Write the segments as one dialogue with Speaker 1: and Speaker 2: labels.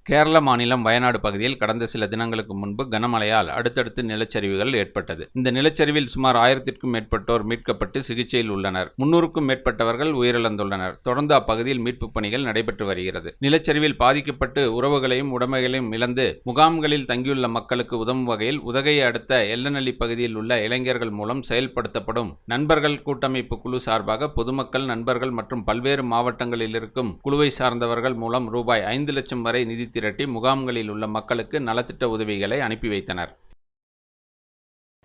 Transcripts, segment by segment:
Speaker 1: கேரள மாநிலம் வயநாடு பகுதியில் கடந்த சில தினங்களுக்கு முன்பு கனமழையால் அடுத்தடுத்து நிலச்சரிவுகள் ஏற்பட்டது. இந்த நிலச்சரிவில் சுமார் 1000க்கும் மேற்பட்டோர் மீட்கப்பட்டு சிகிச்சையில் உள்ளனர். 300க்கும் மேற்பட்டவர்கள் உயிரிழந்துள்ளனர். தொடர்ந்து அப்பகுதியில் மீட்புப் பணிகள் நடைபெற்று வருகிறது. நிலச்சரிவில் பாதிக்கப்பட்டு உறவுகளையும் உடைமைகளையும் இழந்து முகாம்களில் தங்கியுள்ள மக்களுக்கு உதவும் வகையில் உதகையை அடுத்த எல்லநல்லி பகுதியில் உள்ள இளைஞர்கள் மூலம் செயல்படுத்தப்படும் நண்பர்கள் கூட்டமைப்பு குழு சார்பாக பொதுமக்கள், நண்பர்கள் மற்றும் பல்வேறு மாவட்டங்களில் இருக்கும் குழுவை சார்ந்தவர்கள் மூலம் ரூபாய் 5 லட்சம் வரை நிதி திரட்டி முகாம்களில் உள்ள மக்களுக்கு நலத்திட்ட உதவிகளை அனுப்பி வைத்தனர்.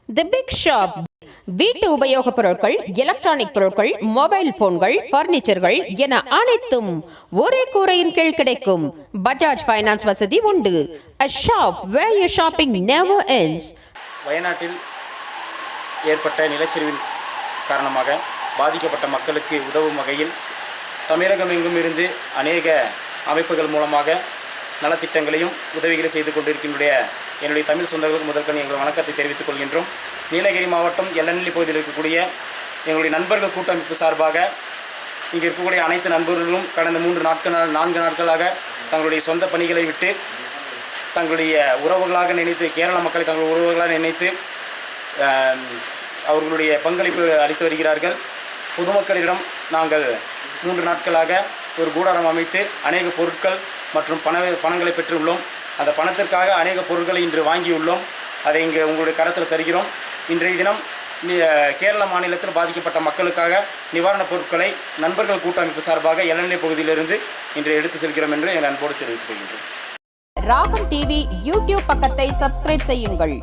Speaker 2: தி பிக் ஷாப் வீட்டு உபயோகப் பொருட்கள், எலக்ட்ரானிக் பொருட்கள், மொபைல் போன்கள், பர்னிச்சர்கள் என அனைத்தும் ஒரே கூரையின் கீழ் கிடைக்கும். பஜாஜ் ஃபைனான்ஸ் வசதி உண்டு. A shop where your shopping never ends.
Speaker 3: வயநாட்டில் ஏற்பட்ட நிலச்சரிவின் காரணமாக பாதிக்கப்பட்ட மக்களுக்கு உதவும் வகையில் தமிழகம் எங்கும் இருந்து அநேக அமைப்புகள் மூலமாக நலத்திட்டங்களையும் உதவிகளை செய்து கொண்டிருக்கின்ற என்னுடைய தமிழ் சொந்தங்களுக்கு முதற்கண் எங்கள் வணக்கத்தை தெரிவித்துக் கொள்கின்றோம். நீலகிரி மாவட்டம் எல்லநல்லி பகுதியில் இருக்கக்கூடிய எங்களுடைய நண்பர்கள் கூட்டமைப்பு சார்பாக இங்கே இருக்கக்கூடிய அனைத்து நண்பர்களும் கடந்த 4 நாட்களாக தங்களுடைய சொந்த பணிகளை விட்டு தங்களுடைய உறவுகளாக நினைத்து, கேரள மக்களை தங்களுடைய உறவுகளாக நினைத்து அவர்களுடைய பங்களிப்பு அளித்து வருகிறார்கள். பொதுமக்களிடம் நாங்கள் 3 நாட்களாக ஒரு கூடாரம் அமைத்து அநேக பொருட்கள் மற்றும் பணங்களை பெற்றுள்ளோம். அந்த பணத்திற்காக அநேக பொருட்களை இன்று வாங்கியுள்ளோம். அதை இங்கே உங்களுடைய கரத்தில் தருகிறோம். இன்றைய தினம் கேரள மாநிலத்தில் பாதிக்கப்பட்ட மக்களுக்காக நிவாரணப் பொருட்களை நண்பர்கள் கூட்டமைப்பு சார்பாக எல்லநல்லி பகுதியிலிருந்து இன்று எடுத்து செல்கிறோம் என்று என் அன்போடு தெரிவித்துக் கொள்கின்றோம்.
Speaker 2: ராகம் டிவி யூடியூப் பக்கத்தை சப்ஸ்கிரைப் செய்யுங்கள்.